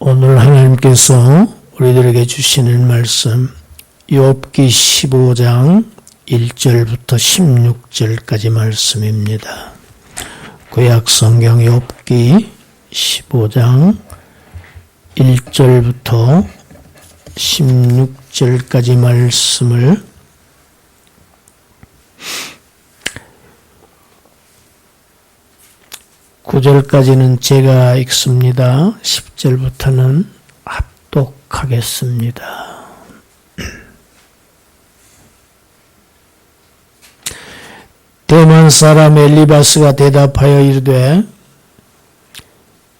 오늘 하나님께서 우리들에게 주시는 말씀 욥기 15장 1절부터 16절까지 말씀입니다. 구약 성경 욥기 15장 1절부터 16절까지 말씀을 (9절까지는) 제가 읽습니다. 10절부터는 합독하겠습니다. 대만 사람 엘리바스가 대답하여 이르되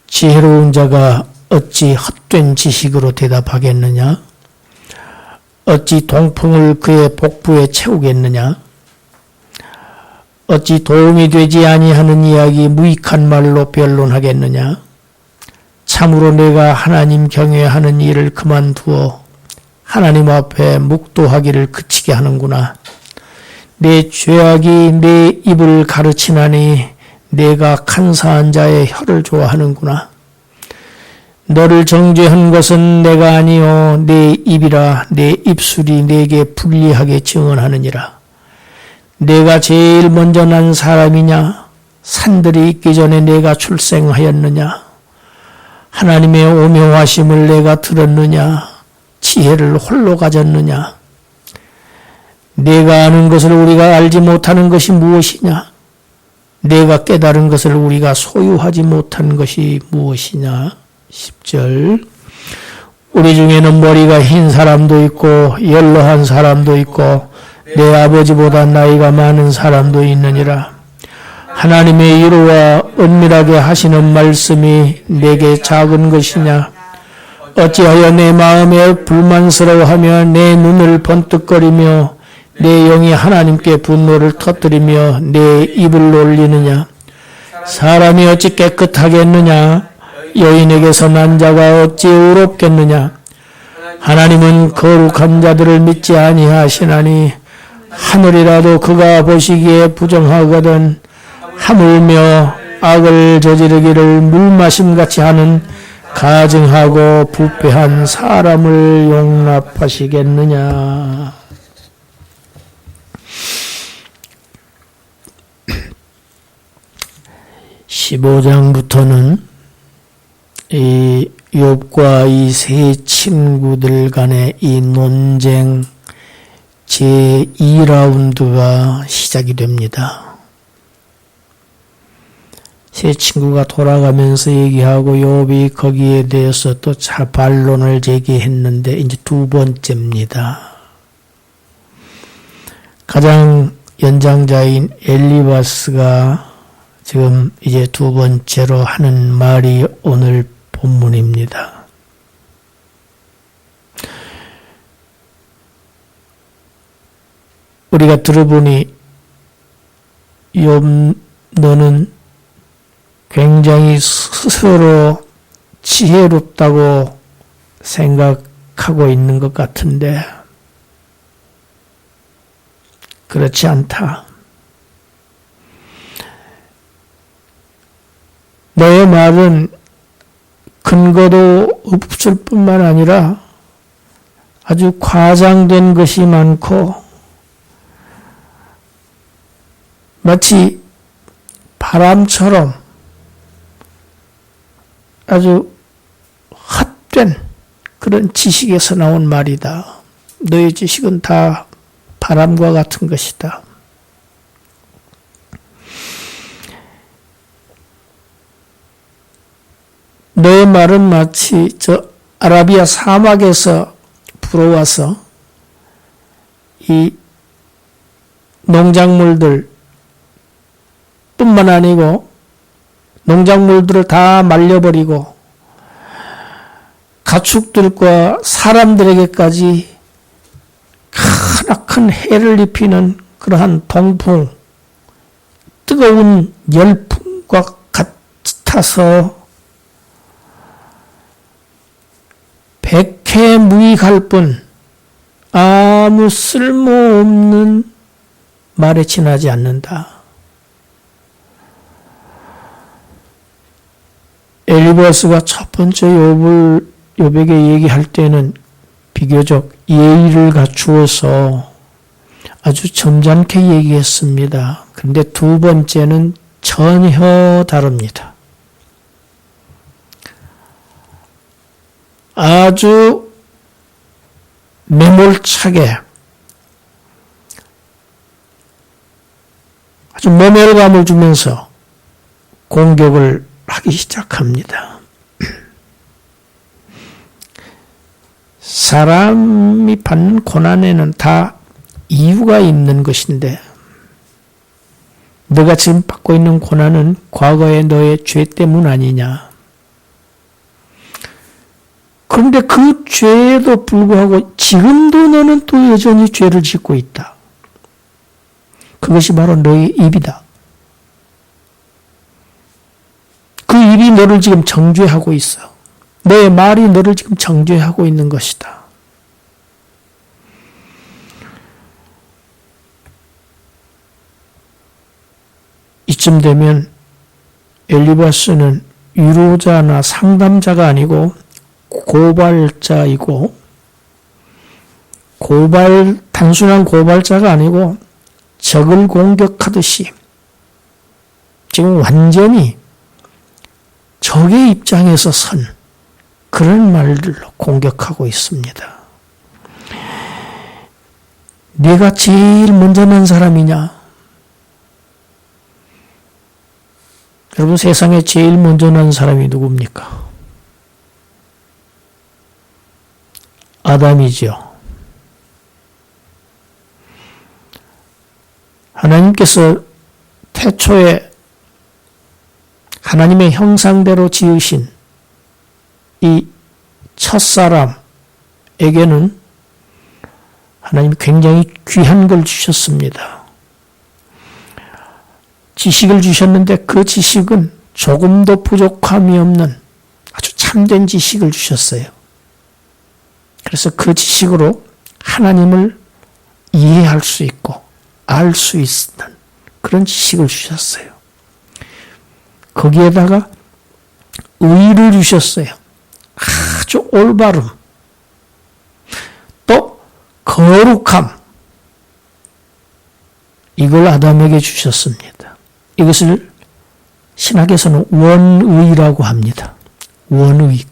지혜로운 자가 어찌 헛된 지식으로 대답하겠느냐? 어찌 동풍을 그의 복부에 채우겠느냐? 어찌 도움이 되지 아니하는 이야기 무익한 말로 변론하겠느냐? 참으로 내가 하나님 경외하는 일을 그만두어 하나님 앞에 묵도하기를 그치게 하는구나. 내 죄악이 내 입을 가르치나니 내가 간사한 자의 혀를 좋아하는구나. 너를 정죄한 것은 내가 아니요 내 입이라. 내 입술이 내게 불리하게 증언하느니라. 내가 제일 먼저 난 사람이냐? 산들이 있기 전에 내가 출생하였느냐? 하나님의 오묘하심을 내가 들었느냐? 지혜를 홀로 가졌느냐? 내가 아는 것을 우리가 알지 못하는 것이 무엇이냐? 내가 깨달은 것을 우리가 소유하지 못한 것이 무엇이냐? 10절. 우리 중에는 머리가 흰 사람도 있고 연로한 사람도 있고 내 아버지보다 나이가 많은 사람도 있느니라. 하나님의 이루와 은밀하게 하시는 말씀이 내게 작은 것이냐? 어찌하여 내 마음에 불만스러워하며 내 눈을 번뜩거리며 내 영이 하나님께 분노를 터뜨리며 내 입을 놀리느냐? 사람이 어찌 깨끗하겠느냐? 여인에게서 난 자가 어찌 의롭겠느냐? 하나님은 거룩한 자들을 믿지 아니하시나니 하늘이라도 그가 보시기에 부정하거든 하물며 악을 저지르기를 물마심같이 하는 가증하고 부패한 사람을 용납하시겠느냐. (15장부터는) 이 욥과 이 세 친구들 간의 이 논쟁 제2라운드가 시작이 됩니다. 세 친구가 돌아가면서 얘기하고 욥이 거기에 대해서 또 반론을 제기했는데 이제 두 번째입니다. 가장 연장자인 엘리바스가 지금 이제 두 번째로 하는 말이 오늘 본문입니다. 우리가 들어보니 욥 너는 굉장히 스스로 지혜롭다고 생각하고 있는 것 같은데 그렇지 않다. 너의 말은 근거도 없을 뿐만 아니라 아주 과장된 것이 많고 마치 바람처럼 아주 헛된 그런 지식에서 나온 말이다. 너의 지식은 다 바람과 같은 것이다. 너의 말은 마치 저 아라비아 사막에서 불어와서 이 농작물들 뿐만 아니고 농작물들을 다 말려버리고 가축들과 사람들에게까지 크나큰 해를 입히는 그러한 동풍, 뜨거운 열풍과 같아서 백해무익할 뿐 아무 쓸모없는 말에 지나지 않는다. 엘리바스가 첫 번째 욥을 욥에게 얘기할 때는 비교적 예의를 갖추어서 아주 점잖게 얘기했습니다. 그런데 두 번째는 전혀 다릅니다. 아주 매몰차게 아주 모멸감을 주면서 공격을 하기 시작합니다. 사람이 받는 고난에는 다 이유가 있는 것인데 너가 지금 받고 있는 고난은 과거의 너의 죄 때문 아니냐. 그런데 그 죄에도 불구하고 지금도 너는 또 여전히 죄를 짓고 있다. 그것이 바로 너의 입이다. 그 입이 너를 지금 정죄하고 있어. 너의 말이 너를 지금 정죄하고 있는 것이다. 이쯤 되면 엘리바스는 위로자나 상담자가 아니고 고발자이고 단순한 고발자가 아니고 적을 공격하듯이 지금 완전히 적의 입장에서 선 그런 말들로 공격하고 있습니다. 네가 제일 먼저 난 사람이냐? 여러분, 세상에 제일 먼저 난 사람이 누굽니까? 아담이죠. 하나님께서 태초에 하나님의 형상대로 지으신 이 첫사람에게는 하나님이 굉장히 귀한 걸 주셨습니다. 지식을 주셨는데 그 지식은 조금도 부족함이 없는 아주 참된 지식을 주셨어요. 그래서 그 지식으로 하나님을 이해할 수 있고 알 수 있는 그런 지식을 주셨어요. 거기에다가 의를 주셨어요. 아주 올바름, 또 거룩함, 이걸 아담에게 주셨습니다. 이것을 신학에서는 원의라고 합니다. 원의,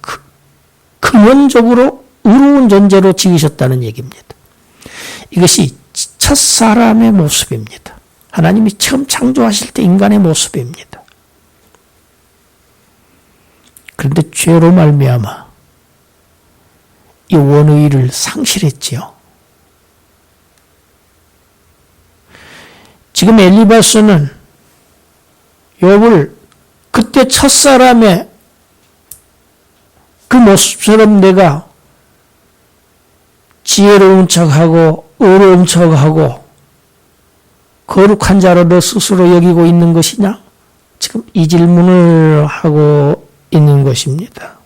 근원적으로 의로운 존재로 지으셨다는 얘기입니다. 이것이 첫사람의 모습입니다. 하나님이 처음 창조하실 때 인간의 모습입니다. 그런데 죄로 말미암아 이 원의를 상실했지요. 지금 엘리바스는 욥을 그때 첫사람의 그 모습처럼 내가 지혜로운 척하고 의로운 척하고 거룩한 자로 너 스스로 여기고 있는 것이냐? 지금 이 질문을 하고 있는 것입니다.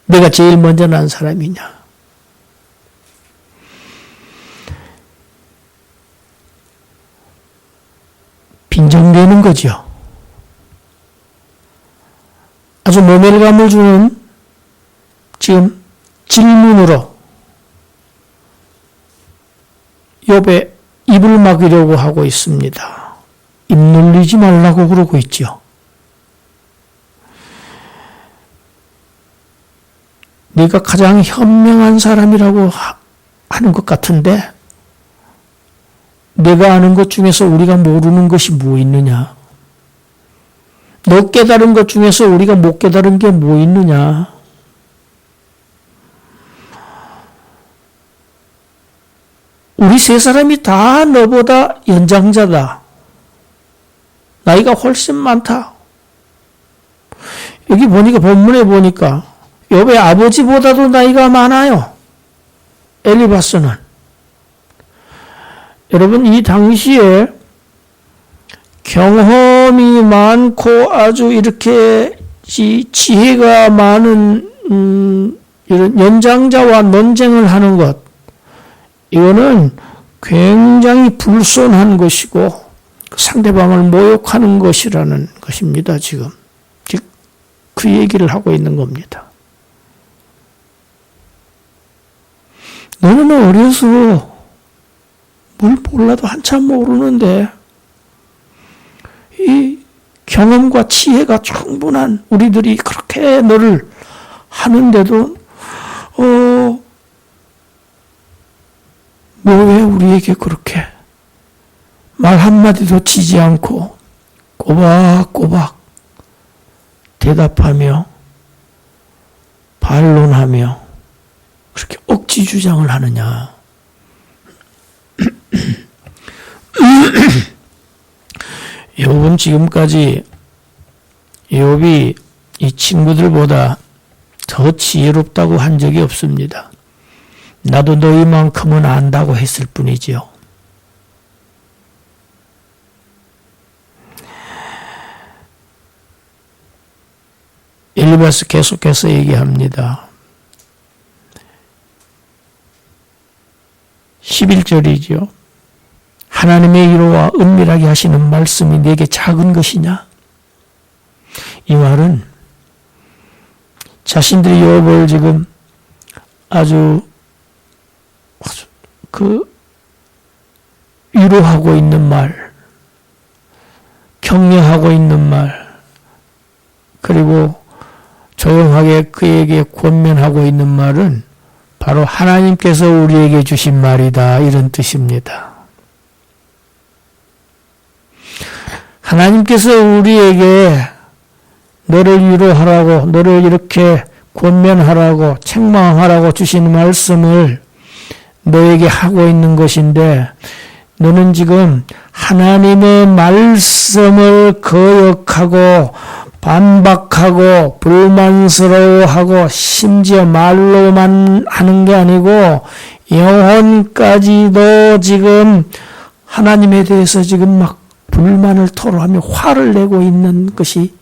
내가 제일 먼저 난 사람이냐? 빈정되는 거죠. 아주 모멸감을 주는 지금 질문으로 욥의 입을 막으려고 하고 있습니다. 입 놀리지 말라고 그러고 있죠. 네가 가장 현명한 사람이라고 하는 것 같은데 내가 아는 것 중에서 우리가 모르는 것이 뭐 있느냐? 너 깨달은 것 중에서 우리가 못 깨달은 게 뭐 있느냐? 우리 세 사람이 다 너보다 연장자다. 나이가 훨씬 많다. 여기 보니까 본문에 보니까 욥의 아버지보다도 나이가 많아요. 엘리바스는. 여러분, 이 당시에 경험이 많고 아주 이렇게 지혜가 많은 이런 연장자와 논쟁을 하는 것, 이거는 굉장히 불손한 것이고 상대방을 모욕하는 것이라는 것입니다. 지금 그 얘기를 하고 있는 겁니다. 너는 어려서 뭘 몰라도 한참 모르는데 이 경험과 지혜가 충분한 우리들이 그렇게 너를 하는데도 너 왜 우리에게 그렇게 말 한마디도 지지 않고 꼬박꼬박 대답하며 반론하며 그렇게 억지 주장을 하느냐. 욥은 지금까지 욥이 이 친구들보다 더 지혜롭다고 한 적이 없습니다. 나도 너희만큼은 안다고 했을 뿐이지요. 엘리바스 계속해서 얘기합니다. 11절이죠. 하나님의 위로와 은밀하게 하시는 말씀이 내게 작은 것이냐? 이 말은 자신들이 욥을 지금 아주 위로하고 있는 말, 격려하고 있는 말, 그리고 조용하게 그에게 권면하고 있는 말은 바로 하나님께서 우리에게 주신 말이다, 이런 뜻입니다. 하나님께서 우리에게 너를 위로하라고, 너를 이렇게 권면하라고, 책망하라고 주신 말씀을 너에게 하고 있는 것인데, 너는 지금 하나님의 말씀을 거역하고 반박하고 불만스러워하고 심지어 말로만 하는 게 아니고 영혼까지도 지금 하나님에 대해서 지금 막 불만을 토로하며 화를 내고 있는 것이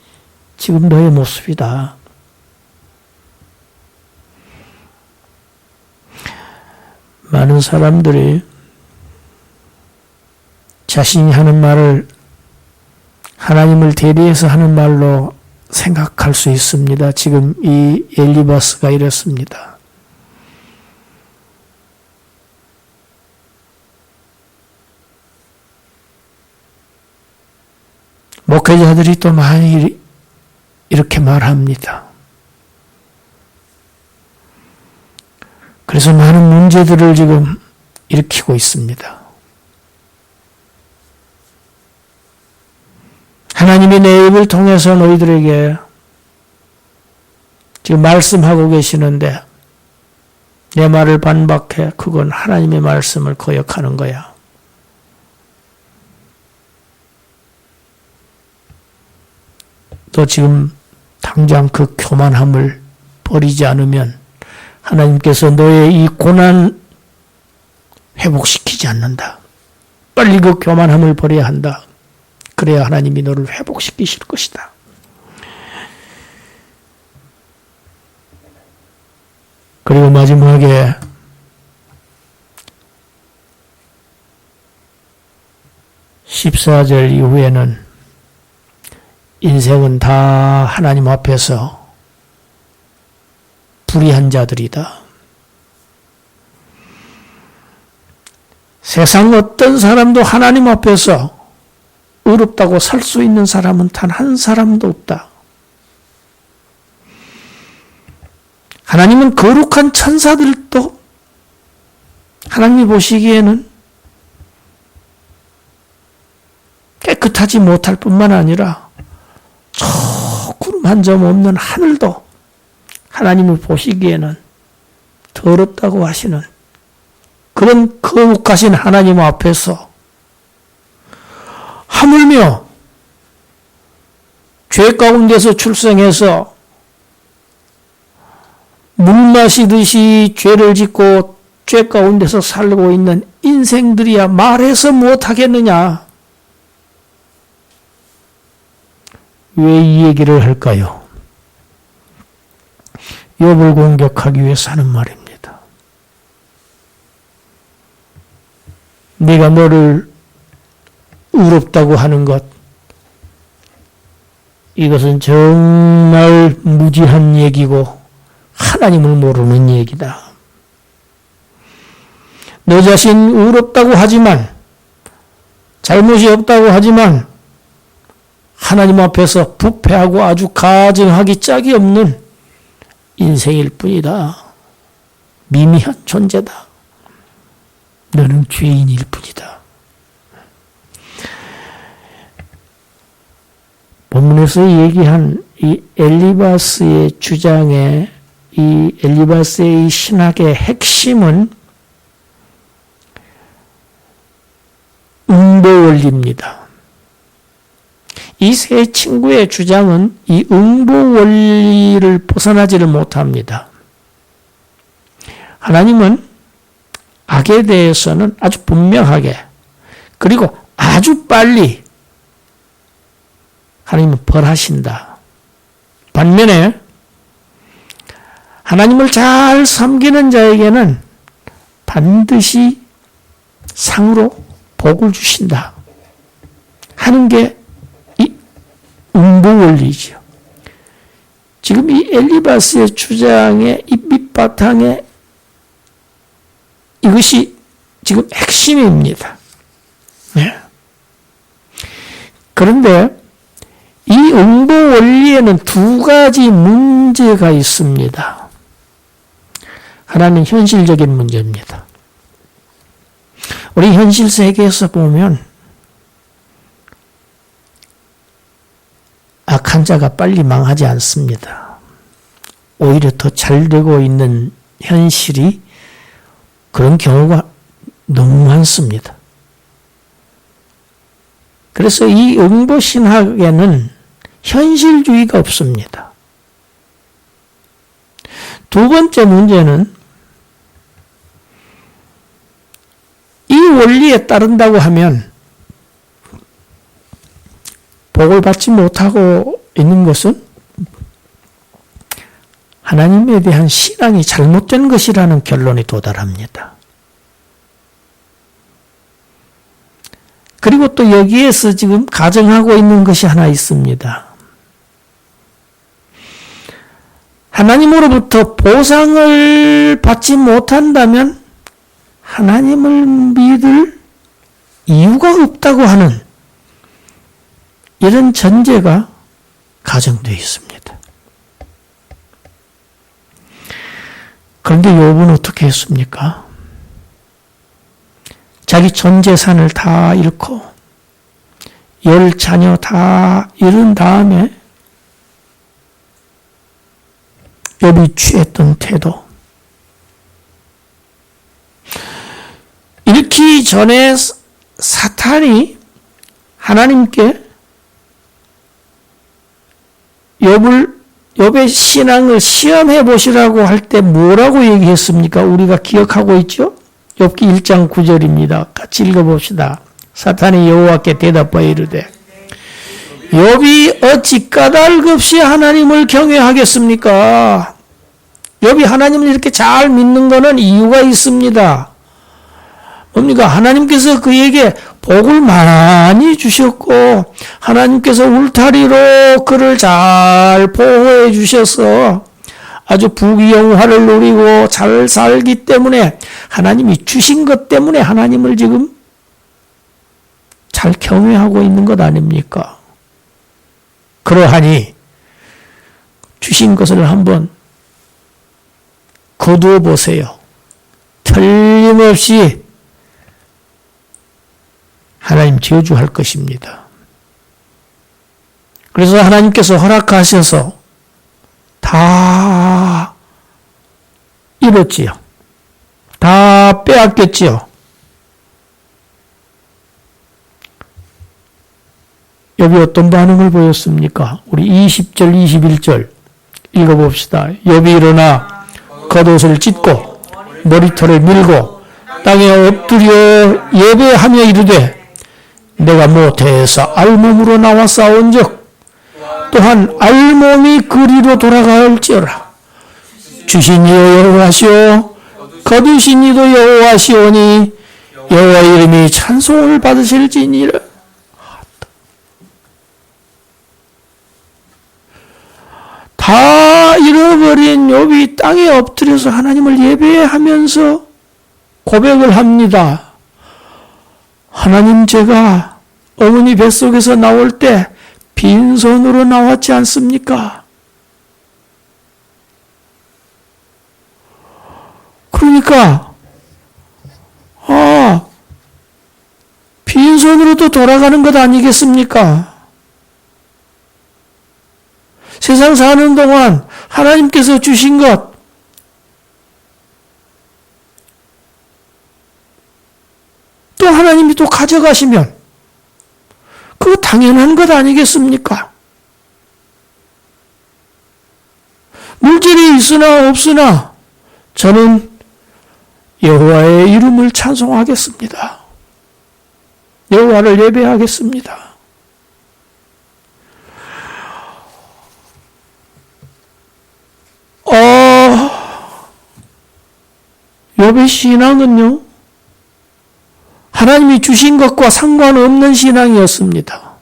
지금 너의 모습이다. 많은 사람들이 자신이 하는 말을 하나님을 대리해서 하는 말로 생각할 수 있습니다. 지금 이 엘리바스가 이랬습니다. 목회자들이 또 많이 이렇게 말합니다. 그래서 많은 문제들을 지금 일으키고 있습니다. 하나님이 내 입을 통해서 너희들에게 지금 말씀하고 계시는데 내 말을 반박해. 그건 하나님의 말씀을 거역하는 거야. 너 지금 당장 그 교만함을 버리지 않으면 하나님께서 너의 이 고난 회복시키지 않는다. 빨리 그 교만함을 버려야 한다. 그래야 하나님이 너를 회복시키실 것이다. 그리고 마지막에 14절 이후에는 인생은 다 하나님 앞에서 불의한 자들이다. 세상 어떤 사람도 하나님 앞에서 의롭다고 살 수 있는 사람은 단 한 사람도 없다. 하나님은 거룩한 천사들도 하나님이 보시기에는 깨끗하지 못할 뿐만 아니라 저 구름 한 점 없는 하늘도 하나님을 보시기에는 더럽다고 하시는 그런 거룩하신 하나님 앞에서 하물며 죄 가운데서 출생해서 물 마시듯이 죄를 짓고 죄 가운데서 살고 있는 인생들이야 말해서 못하겠느냐? 왜 이 얘기를 할까요? 욥을 공격하기 위해서 하는 말입니다. 내가 너를 의롭다고 하는 것, 이것은 정말 무지한 얘기고 하나님을 모르는 얘기다. 너 자신 의롭다고 하지만, 잘못이 없다고 하지만 하나님 앞에서 부패하고 아주 가증하기 짝이 없는 인생일 뿐이다. 미미한 존재다. 너는 죄인일 뿐이다. 본문에서 얘기한 이 엘리바스의 주장에, 이 엘리바스의 이 신학의 핵심은 응보 원리입니다. 이 세 친구의 주장은 이 응보 원리를 벗어나지를 못합니다. 하나님은 악에 대해서는 아주 분명하게, 그리고 아주 빨리 하나님은 벌하신다. 반면에 하나님을 잘 섬기는 자에게는 반드시 상으로 복을 주신다 하는 게 이 응보 원리죠. 지금 이 엘리바스의 주장의 이 밑바탕에 이것이 지금 핵심입니다. 네. 그런데 이 응보 원리에는 두 가지 문제가 있습니다. 하나는 현실적인 문제입니다. 우리 현실 세계에서 보면 악한 자가 빨리 망하지 않습니다. 오히려 더 잘 되고 있는 현실이 그런 경우가 너무 많습니다. 그래서 이 응보신학에는 현실주의가 없습니다. 두 번째 문제는 이 원리에 따른다고 하면 복을 받지 못하고 있는 것은 하나님에 대한 신앙이 잘못된 것이라는 결론에 도달합니다. 그리고 또 여기에서 지금 가정하고 있는 것이 하나 있습니다. 하나님으로부터 보상을 받지 못한다면 하나님을 믿을 이유가 없다고 하는 이런 전제가 가정되어 있습니다. 그런데 욥은 어떻게 했습니까? 자기 전 재산을 다 잃고 10자녀 다 잃은 다음에 욥이 취했던 태도, 잃기 전에 사탄이 하나님께 욥의 신앙을 시험해 보시라고 할 때 뭐라고 얘기했습니까? 우리가 기억하고 있죠? 욥기 1장 9절입니다. 같이 읽어봅시다. 사탄이 여호와께 대답하여 이르되 욥이 어찌 까닭없이 하나님을 경외하겠습니까? 욥이 하나님을 이렇게 잘 믿는 것은 이유가 있습니다. 뭡니까? 하나님께서 그에게 복을 많이 주셨고 하나님께서 울타리로 그를 잘 보호해 주셔서 아주 부귀영화를 누리고 잘 살기 때문에 하나님이 주신 것 때문에 하나님을 지금 잘 경외하고 있는 것 아닙니까? 그러하니 주신 것을 한번 거두어 보세요. 틀림없이 하나님 저주할 것입니다. 그래서 하나님께서 허락하셔서 다 잃었지요. 다 빼앗겼지요. 욥이 어떤 반응을 보였습니까? 우리 20절, 21절 읽어봅시다. 욥이 일어나 겉옷을 찢고 머리털을 밀고 땅에 엎드려 예배하며 이르되 내가 모태에서 알몸으로 나와 싸운 적 또한 알몸이 그리로 돌아갈지어라. 주신 이여 여호와시오 거두신 이도 여호와시오니 여호와 이름이 찬송을 받으실지니라. 다 잃어버린 욥이 땅에 엎드려서 하나님을 예배하면서 고백을 합니다. 하나님, 제가 어머니 뱃속에서 나올 때 빈손으로 나왔지 않습니까? 그러니까 빈손으로도 돌아가는 것 아니겠습니까? 세상 사는 동안 하나님께서 주신 것, 또 하나님이 또 가져가시면 그거 당연한 것 아니겠습니까? 물질이 있으나 없으나 저는 여호와의 이름을 찬송하겠습니다. 여호와를 예배하겠습니다. 욥의 신앙은요, 하나님이 주신 것과 상관없는 신앙이었습니다.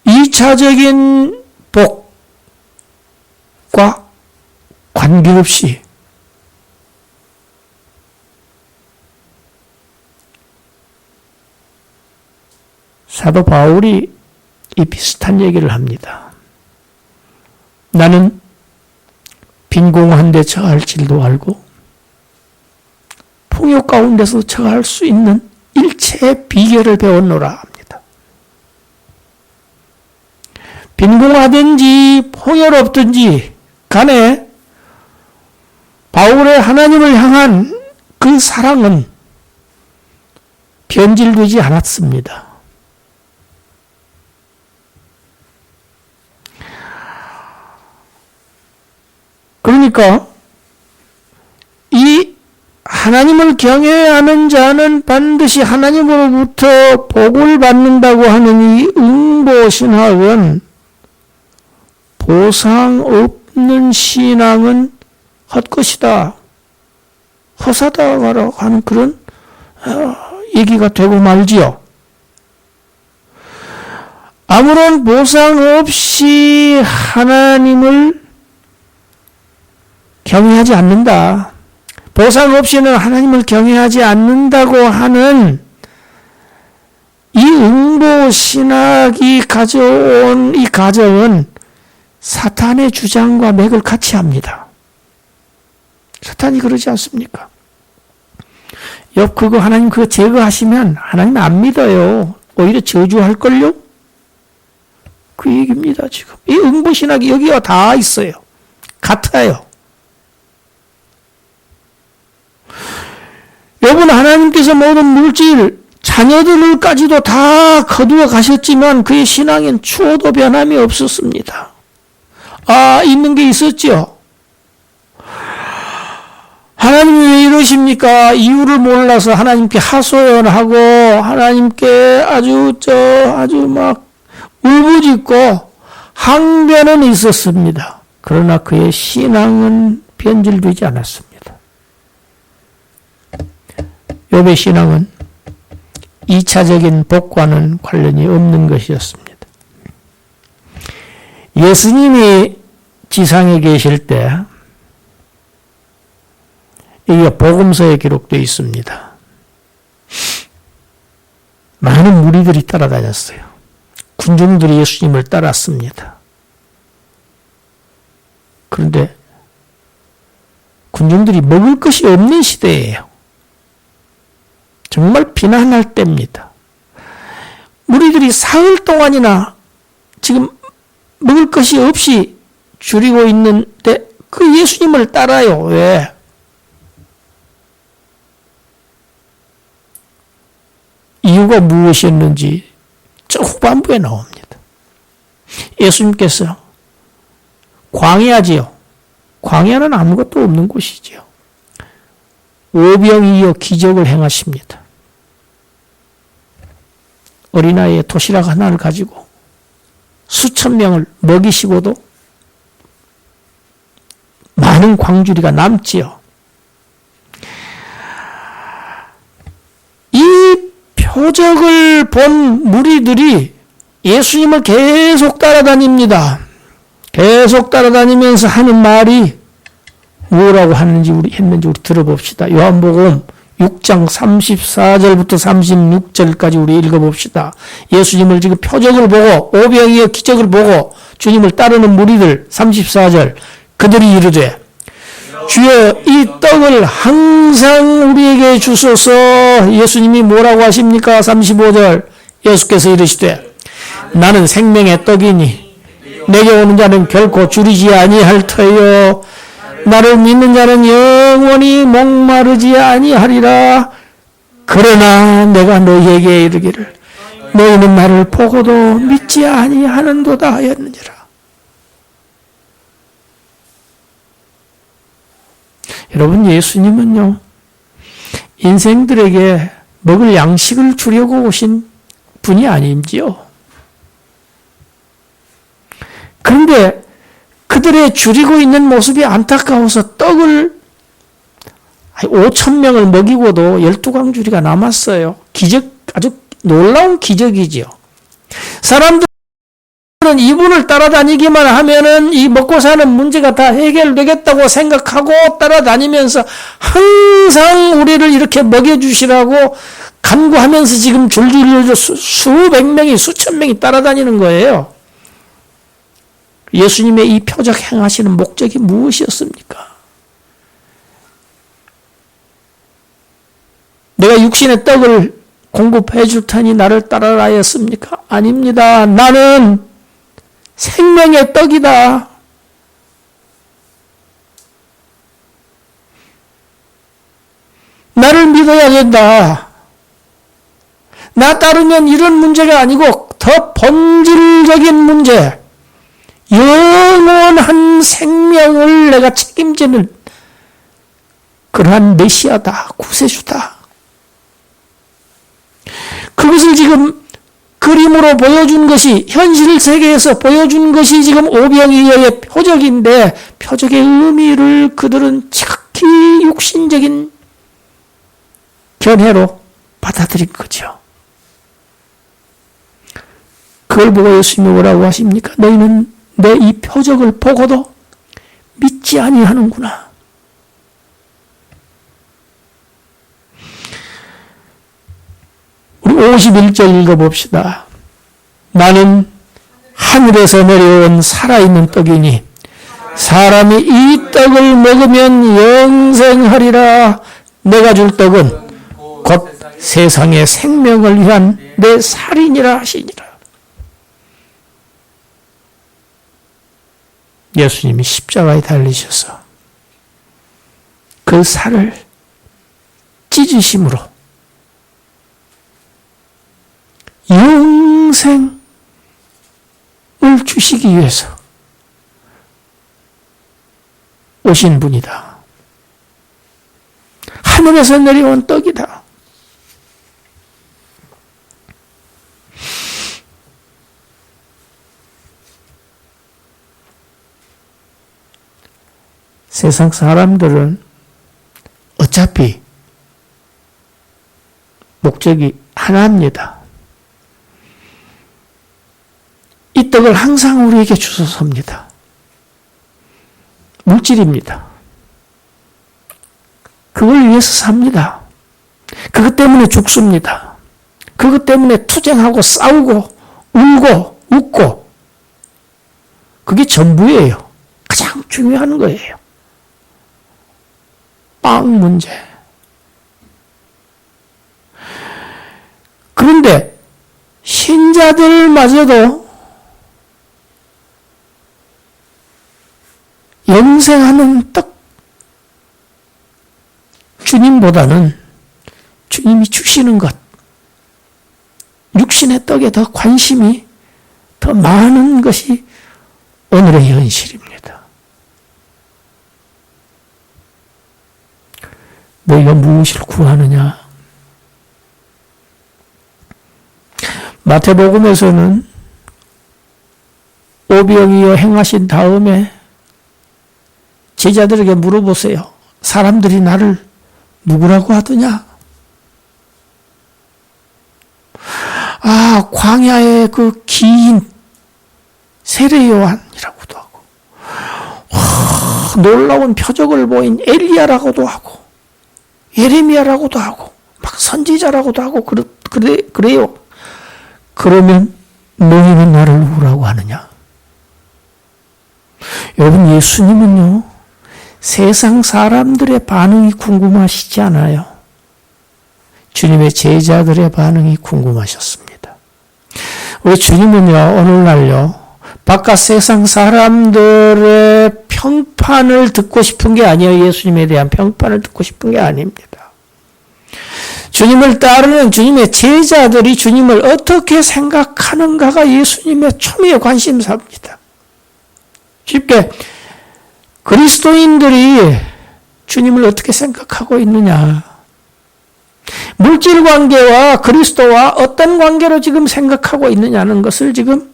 2차적인 복과 관계없이 사도 바울이 이 비슷한 얘기를 합니다. 나는 빈공한 데 처할 줄도 알고 풍요 가운데서 처할 수 있는 일체의 비결을 배웠노라 합니다. 빈공하든지 풍요롭든지 간에 바울의 하나님을 향한 그 사랑은 변질되지 않았습니다. 그러니까 이 하나님을 경외해야 하는 자는 반드시 하나님으로부터 복을 받는다고 하는 이 응보신학은 보상 없는 신앙은 헛것이다, 허사다라고 하는 그런 얘기가 되고 말지요. 아무런 보상 없이 하나님을 경외하지 않는다, 보상 없이는 하나님을 경외하지 않는다고 하는 이 응보신학이 가져온 이 가정은 사탄의 주장과 맥을 같이 합니다. 사탄이 그러지 않습니까? 욥 그거 하나님 그거 제거하시면 하나님 안 믿어요. 오히려 저주할걸요? 그 얘기입니다. 지금 이 응보신학이 여기와 다 있어요. 같아요. 욥은 하나님께서 모든 물질, 자녀들까지도 다 거두어 가셨지만 그의 신앙엔 추호도 변함이 없었습니다. 있는 게 있었죠. 하나님이 왜 이러십니까? 이유를 몰라서 하나님께 하소연하고 하나님께 아주 막 울부짖고 항변은 있었습니다. 그러나 그의 신앙은 변질되지 않았습니다. 욥의 신앙은 2차적인 복과는 관련이 없는 것이었습니다. 예수님이 지상에 계실 때 이게 복음서에 기록되어 있습니다. 많은 무리들이 따라다녔어요. 군중들이 예수님을 따랐습니다. 그런데 군중들이 먹을 것이 없는 시대예요. 정말 비난할 때입니다. 무리들이 사흘 동안이나 지금 먹을 것이 없이 줄이고 있는데 그 예수님을 따라요. 왜? 이유가 무엇이었는지 저 후반부에 나옵니다. 예수님께서 광야지요. 광야는 아무것도 없는 곳이지요. 오병이어 기적을 행하십니다. 어린아이의 도시락 하나를 가지고 수천 명을 먹이시고도 많은 광주리가 남지요. 이 표적을 본 무리들이 예수님을 계속 따라다닙니다. 계속 따라다니면서 하는 말이 뭐라고 했는지 우리 들어봅시다. 요한복음 6장 34절부터 36절까지 우리 읽어봅시다. 예수님을 지금 표적을 보고 오병이어 기적을 보고 주님을 따르는 무리들 34절 그들이 이르되 주여 이 떡을 항상 우리에게 주소서. 예수님이 뭐라고 하십니까? 35절 예수께서 이르시되 나는 생명의 떡이니 내게 오는 자는 결코 줄이지 아니할 터요 나를 믿는 자는 영원히 목마르지 아니하리라. 그러나 내가 너희에게 이르기를 너희는 나를 보고도 믿지 아니하는도다 하였느니라. 여러분, 예수님은요 인생들에게 먹을 양식을 주려고 오신 분이 아닌지요. 그런데 그들의 줄이고 있는 모습이 안타까워서 떡을 5,000명을 먹이고도 12광주리가 남았어요. 기적, 아주 놀라운 기적이지요. 사람들은 이분을 따라다니기만 하면은 이 먹고 사는 문제가 다 해결되겠다고 생각하고 따라다니면서 항상 우리를 이렇게 먹여주시라고 간구하면서 지금 줄줄줄 수백 명이 수천 명이 따라다니는 거예요. 예수님의 이 표적 행하시는 목적이 무엇이었습니까? 내가 육신의 떡을 공급해 줄 테니 나를 따르라 하였습니까? 아닙니다. 나는 생명의 떡이다. 나를 믿어야 된다. 나 따르면 이런 문제가 아니고 더 본질적인 문제, 영원한 생명을 내가 책임지는 그러한 메시아다, 구세주다. 그것을 지금 그림으로 보여준 것이, 현실 세계에서 보여준 것이 지금 오병이어의 표적인데, 표적의 의미를 그들은 지극히 육신적인 견해로 받아들인 거죠. 그걸 보고 예수님이 뭐라고 하십니까? 너희는 내 이 표적을 보고도 믿지 아니하는구나. 우리 51절 읽어봅시다. 나는 하늘에서 내려온 살아있는 떡이니 사람이 이 떡을 먹으면 영생하리라. 내가 줄 떡은 곧 세상의 생명을 위한 내 살이니라 하시니라. 예수님이 십자가에 달리셔서 그 살을 찢으심으로 영생을 주시기 위해서 오신 분이다. 하늘에서 내려온 떡이다. 세상 사람들은 어차피 목적이 하나입니다. 이 떡을 항상 우리에게 주소서입니다. 물질입니다. 그걸 위해서 삽니다. 그것 때문에 죽습니다. 그것 때문에 투쟁하고 싸우고 울고 웃고, 그게 전부예요. 가장 중요한 거예요. 빵 문제. 그런데 신자들마저도 영생하는 떡, 주님보다는 주님이 주시는 것, 육신의 떡에 더 관심이 더 많은 것이 오늘의 현실입니다. 너희가 무엇을 구하느냐? 마태복음에서는 오병이어 행하신 다음에 제자들에게 물어보세요. 사람들이 나를 누구라고 하더냐? 아, 광야의 그 긴 세례 요한이라고도 하고, 놀라운 표적을 보인 엘리야라고도 하고 예레미야라고도 하고 막 선지자라고도 하고 그래요. 그러면 너희는 나를 누구라고 하느냐? 여러분, 예수님은요, 세상 사람들의 반응이 궁금하시지 않아요. 주님의 제자들의 반응이 궁금하셨습니다. 우리 주님은요, 오늘날요, 바깥 세상 사람들의 평판을 듣고 싶은 게 아니에요. 예수님에 대한 평판을 듣고 싶은 게 아닙니다. 주님을 따르는 주님의 제자들이 주님을 어떻게 생각하는가가 예수님의 초미의 관심사입니다. 쉽게 그리스도인들이 주님을 어떻게 생각하고 있느냐, 물질 관계와 그리스도와 어떤 관계로 지금 생각하고 있느냐는 것을 지금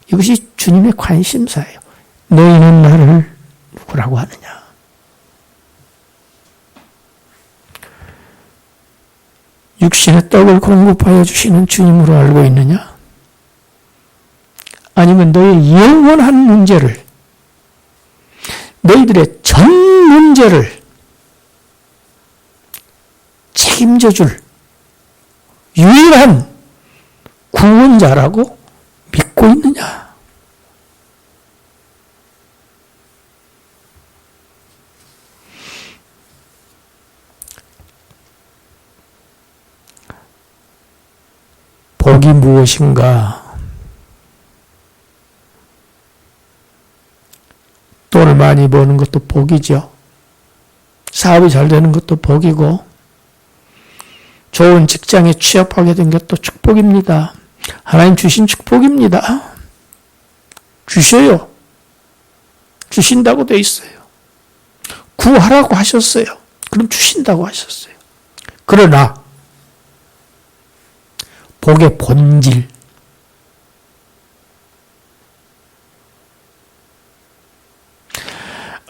이것이 주님의 관심사예요. 너희는 나를 누구라고 하느냐? 육신의 떡을 공급하여 주시는 주님으로 알고 있느냐? 아니면 너의 영원한 문제를, 너희들의 전 문제를 책임져 줄 유일한 구원자라고 믿고 있느냐? 복이 무엇인가? 돈을 많이 버는 것도 복이죠. 사업이 잘 되는 것도 복이고, 좋은 직장에 취업하게 된 것도 축복입니다. 하나님 주신 축복입니다. 주셔요. 주신다고 돼 있어요. 구하라고 하셨어요. 그럼 주신다고 하셨어요. 그러나 복의 본질,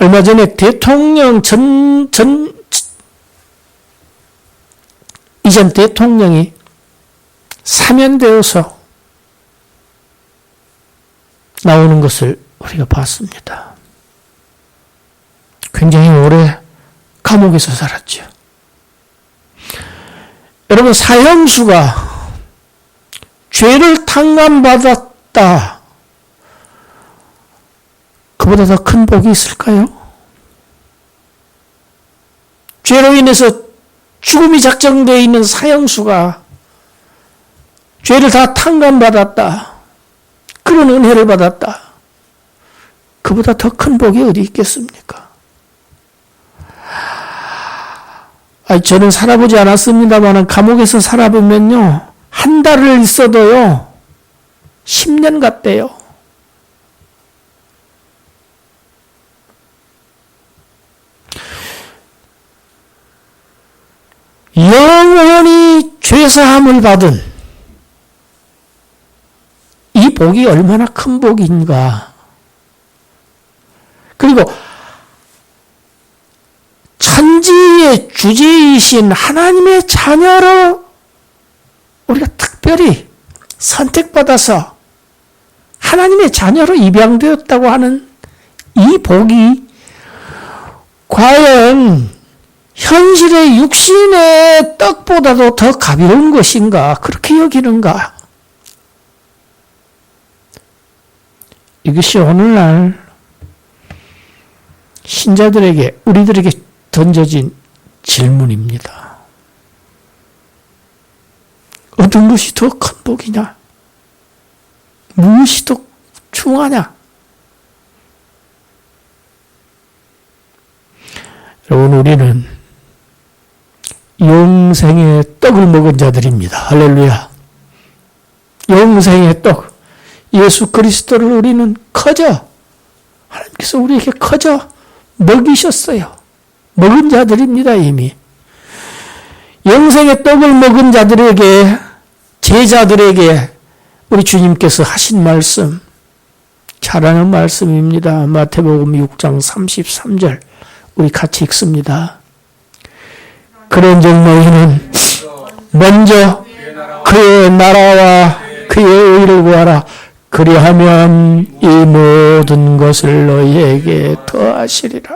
얼마 전에 대통령 이전 대통령이 사면되어서 나오는 것을 우리가 봤습니다. 굉장히 오래 감옥에서 살았죠. 여러분, 사형수가 죄를 탕감받았다, 그보다 더 큰 복이 있을까요? 죄로 인해서 죽음이 작정되어 있는 사형수가 죄를 다 탕감받았다, 그런 은혜를 받았다, 그보다 더 큰 복이 어디 있겠습니까? 저는 살아보지 않았습니다만 감옥에서 살아보면요, 한 달을 있어도요 10년 같대요. 영원히 죄사함을 받은 이 복이 얼마나 큰 복인가. 그리고 천지의 주제이신 하나님의 자녀로 우리가 특별히 선택받아서 하나님의 자녀로 입양되었다고 하는 이 복이 과연 현실의 육신의 떡보다도 더 가벼운 것인가, 그렇게 여기는가? 이것이 오늘날 신자들에게, 우리들에게 던져진 질문입니다. 어떤 것이 더 큰 복이냐? 무엇이 더 중하냐? 여러분, 우리는 영생의 떡을 먹은 자들입니다. 할렐루야. 영생의 떡, 예수 그리스도를 우리는 커져, 하나님께서 우리에게 커져 먹이셨어요. 먹은 자들입니다. 이미 영생의 떡을 먹은 자들에게, 제자들에게 우리 주님께서 하신 말씀, 잘하는 말씀입니다. 마태복음 6장 33절 우리 같이 읽습니다. 그런즉 너희는 먼저 그의 나라와 그의 의를 구하라. 그리하면 이 모든 것을 너희에게 더하시리라.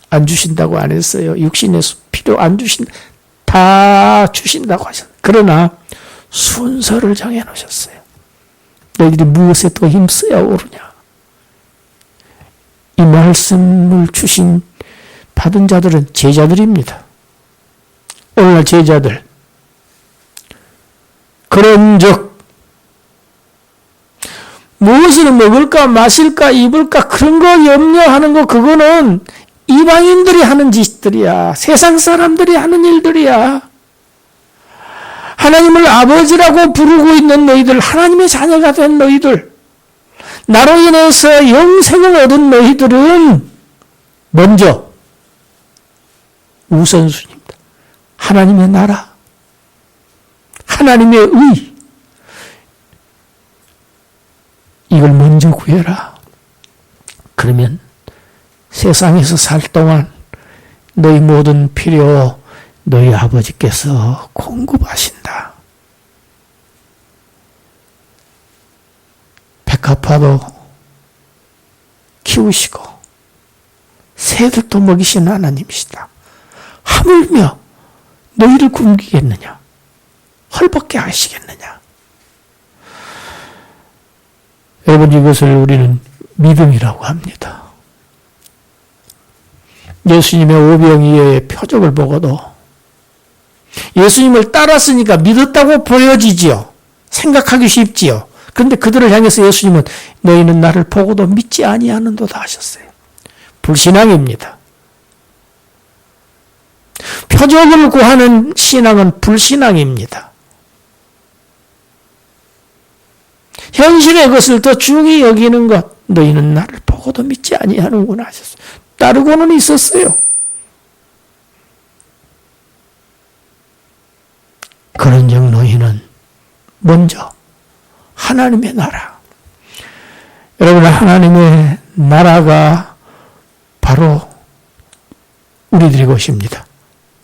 안 주신다고 안 했어요. 육신에서 필요 안 주신다. 다 주신다고 하셨어요. 그러나 순서를 정해 놓으셨어요. 너희들이 무엇에 더 힘써야 오르냐. 이 말씀을 받은 자들은 제자들입니다. 오늘날 제자들. 그런즉 무엇을 먹을까 마실까 입을까 그런 거 염려하는 거 그거는 이방인들이 하는 짓들이야. 세상 사람들이 하는 일들이야. 하나님을 아버지라고 부르고 있는 너희들, 하나님의 자녀가 된 너희들, 나로 인해서 영생을 얻은 너희들은 먼저 우선순위입니다. 하나님의 나라, 하나님의 의, 이걸 먼저 구해라. 그러면 세상에서 살 동안 너희 모든 필요 너희 아버지께서 공급하신다. 백합화도 키우시고 새들도 먹이시는 하나님이시다. 하물며 너희를 굶기겠느냐? 헐벗게 하시겠느냐? 여러분, 이것을 우리는 믿음이라고 합니다. 예수님의 오병이어의 표적을 보고도 예수님을 따랐으니까 믿었다고 보여지지요. 생각하기 쉽지요. 그런데 그들을 향해서 예수님은 너희는 나를 보고도 믿지 아니하는도다 하셨어요. 불신앙입니다. 표적을 구하는 신앙은 불신앙입니다. 현실의 것을 더 중히 여기는 것, 너희는 나를 보고도 믿지 아니하는구나 하셨어요. 따르고는 있었어요. 그런즉 너희는 먼저 하나님의 나라. 여러분, 하나님의 나라가 바로 우리들의 것입니다.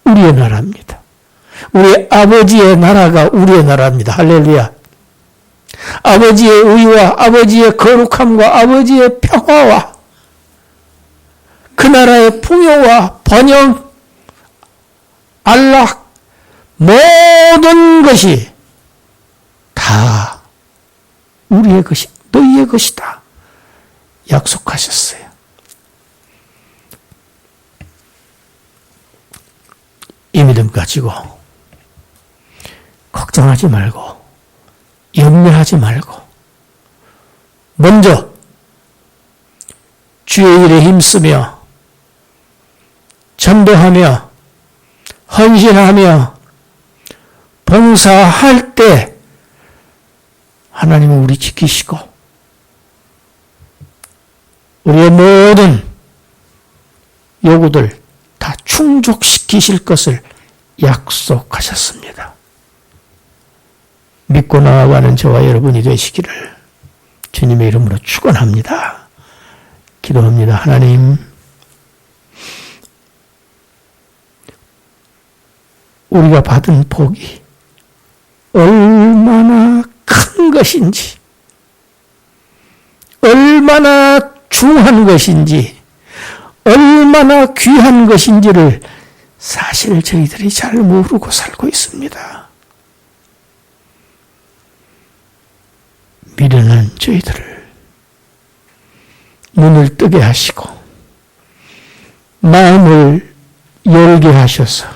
우리의 나라입니다. 우리 아버지의 나라가 우리의 나라입니다. 할렐루야. 아버지의 의와 아버지의 거룩함과 아버지의 평화와 그 나라의 풍요와 번영, 안락, 모든 것이 다 우리의 것이, 너희의 것이다. 약속하셨어요. 이 믿음 가지고 걱정하지 말고 염려하지 말고 먼저 주의 일에 힘쓰며 전도하며 헌신하며 봉사할 때 하나님은 우리 지키시고 우리의 모든 요구들 다 충족시키실 것을 약속하셨습니다. 믿고 나아가는 저와 여러분이 되시기를 주님의 이름으로 축원합니다. 기도합니다. 하나님, 우리가 받은 복이 얼마나 큰 것인지, 얼마나 중한 것인지, 얼마나 귀한 것인지를 사실 저희들이 잘 모르고 살고 있습니다. 미련한 저희들을 눈을 뜨게 하시고 마음을 열게 하셔서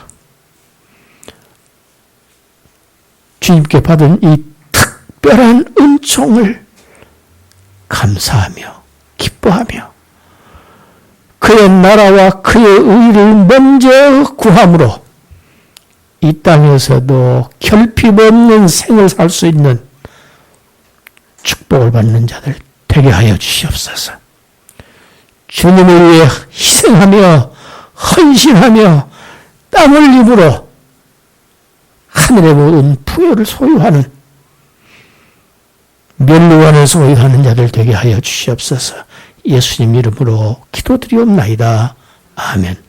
주님께 받은 이 특별한 은총을 감사하며 기뻐하며 그의 나라와 그의 의를 먼저 구함으로 이 땅에서도 결핍 없는 생을 살 수 있는 축복을 받는 자들 되게 하여 주시옵소서. 주님을 위해 희생하며 헌신하며 땀 흘림으로 하늘의 모든 풍요를 소유하는 멸류관을 소유하는 자들 되게 하여 주시옵소서. 예수님 이름으로 기도드리옵나이다. 아멘.